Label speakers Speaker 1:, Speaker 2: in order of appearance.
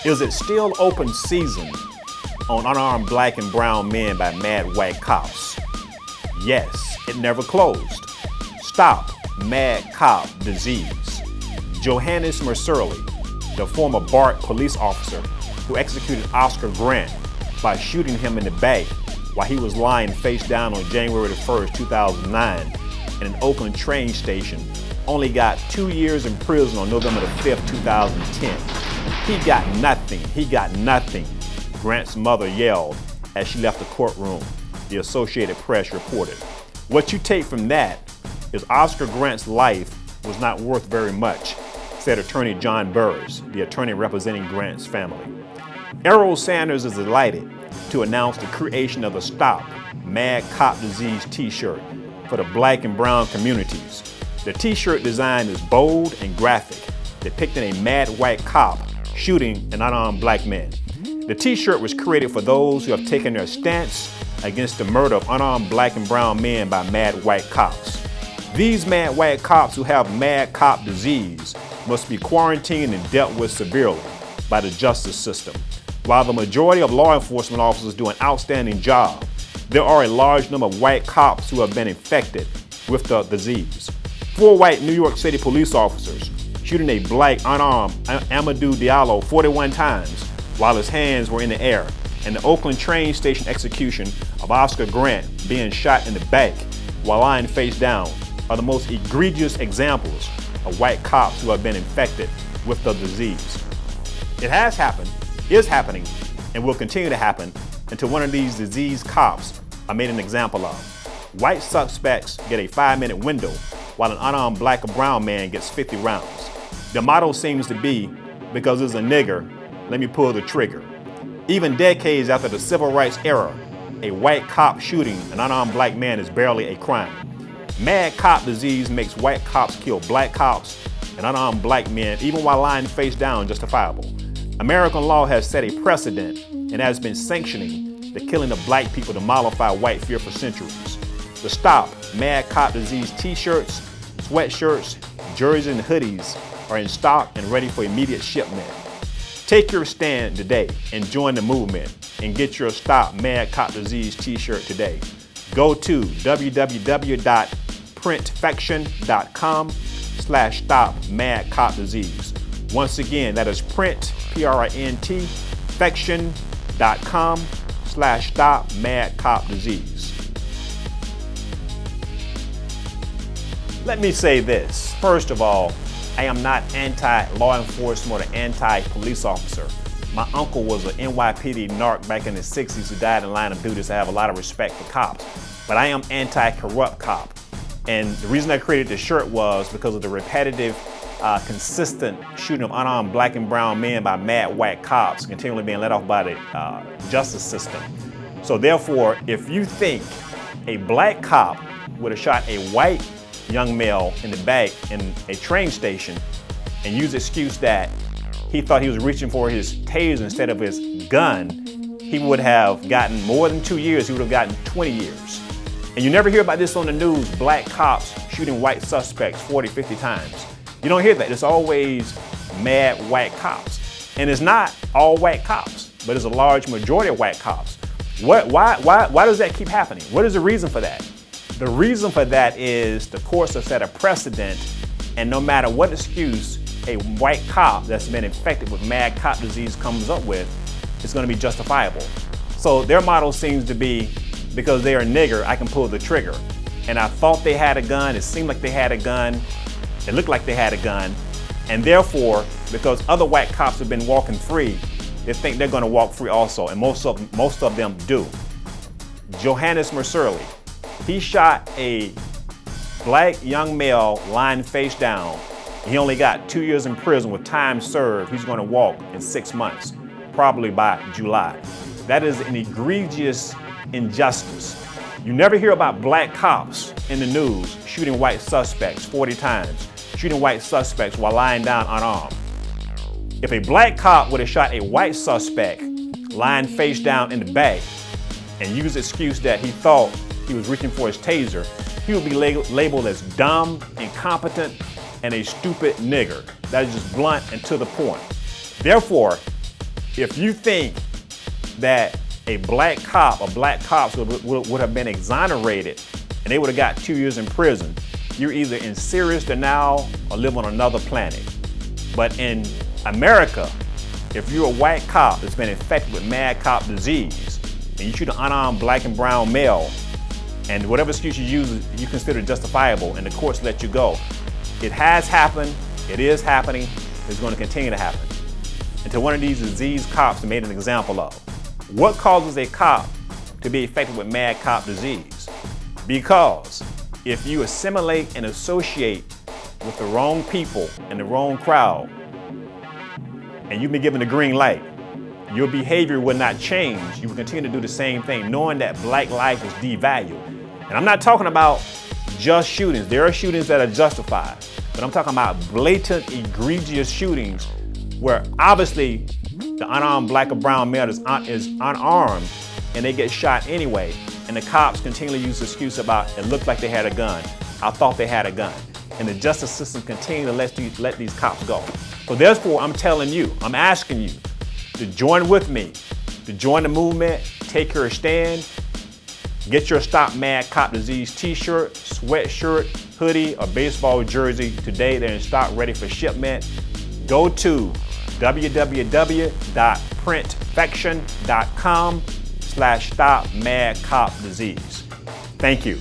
Speaker 1: Is it still open season on unarmed black and brown men by mad white cops? Yes, it never closed. Stop mad cop disease. Johannes Mercerly, the former BART police officer who executed Oscar Grant by shooting him in the back while he was lying face down on January 1st, 2009 in an Oakland train station, only got 2 years in prison on November 5th, 2010. He got nothing, Grant's mother yelled as she left the courtroom, the Associated Press reported. What you take from that is Oscar Grant's life was not worth very much, said attorney John Burris, the attorney representing Grant's family. Errol Sanders is delighted to announce the creation of the Stop Mad Cop Disease t-shirt for the black and brown communities. The t-shirt design is bold and graphic, depicting a mad white cop shooting an unarmed black man. The t-shirt was created for those who have taken their stance against the murder of unarmed black and brown men by mad white cops. These mad white cops who have mad cop disease must be quarantined and dealt with severely by the justice system. While the majority of law enforcement officers do an outstanding job, there are a large number of white cops who have been infected with the disease. 4 white New York City police officers shooting a black unarmed Amadou Diallo 41 times while his hands were in the air, and the Oakland train station execution of Oscar Grant being shot in the back while lying face down are the most egregious examples of white cops who have been infected with the disease. It has happened, is happening, and will continue to happen until one of these diseased cops are made an example of. White suspects get a 5-minute window while an unarmed black or brown man gets 50 rounds. The motto seems to be, because it's a nigger, let me pull the trigger. Even decades after the civil rights era, a white cop shooting an unarmed black man is barely a crime. Mad cop disease makes white cops kill black cops and unarmed black men even while lying face down justifiable. American law has set a precedent and has been sanctioning the killing of black people to mollify white fear for centuries. The Stop Mad Cop Disease t-shirts, sweatshirts, jerseys, and hoodies are in stock and ready for immediate shipment. Take your stand today and join the movement and get your Stop Mad Cop Disease t-shirt today. Go to www.printfection.com/stop mad cop disease. Once again, that is print, P-R-I-N-T, fection.com/stop mad cop disease. Let me say this. First of all, I am not anti-law enforcement or anti-police officer. My uncle was an NYPD narc back in the 60s who died in line of duty, so I have a lot of respect for cops. But I am anti-corrupt cop. And the reason I created this shirt was because of the repetitive, consistent shooting of unarmed black and brown men by mad white cops continually being let off by the justice system. So therefore, if you think a black cop would have shot a white young male in the back in a train station and use the excuse that he thought he was reaching for his taser instead of his gun, he would have gotten more than 2 years. He would have gotten 20 years. And you never hear about this on the news, black cops shooting white suspects 40, 50 times. You don't hear that. It's always mad white cops. And it's not all white cops, but it's a large majority of white cops. Why does that keep happening? What is the reason for that? The reason for that is the courts have set a precedent, and no matter what excuse a white cop that's been infected with mad cop disease comes up with, it's going to be justifiable. So their motto seems to be, because they're a nigger, I can pull the trigger. And I thought they had a gun, it seemed like they had a gun, it looked like they had a gun, and therefore, because other white cops have been walking free, they think they're going to walk free also, and most of them do. Johannes Mercerly, he shot a black young male lying face down. He only got 2 years in prison with time served. He's going to walk in 6 months, probably by July. That is an egregious injustice. You never hear about black cops in the news shooting white suspects 40 times, shooting white suspects while lying down unarmed. If a black cop would have shot a white suspect lying face down in the back and used the excuse that he thought he was reaching for his taser, he would be labeled as dumb, incompetent, and a stupid nigger. That is just blunt and to the point. Therefore, If you think that a black cop or black cops would have been exonerated and they would have got 2 years in prison, you're either in serious denial or live on another planet. But in America, if you're a white cop that's been infected with mad cop disease and you shoot an unarmed black and brown male, and whatever excuse you use you consider justifiable and the courts let you go, it has happened, it is happening, it's going to continue to happen until one of these diseased cops is made an example of. What causes a cop to be infected with mad cop disease? Because if you assimilate and associate with the wrong people and the wrong crowd, and you've been given the green light, your behavior will not change. You will continue to do the same thing, knowing that black life is devalued. And I'm not talking about just shootings. There are shootings that are justified, but I'm talking about blatant, egregious shootings where obviously the unarmed black or brown male is unarmed and they get shot anyway, and the cops continually use the excuse about it looked like they had a gun. I thought they had a gun. And the justice system continue to let these cops go. So therefore, I'm telling you, I'm asking you to join with me, to join the movement, take your stand, get your Stop Mad Cop Disease t-shirt, sweatshirt, hoodie, or baseball jersey today. They're in stock, ready for shipment. Go to www.printfection.com/stopmadcopdisease. Thank you.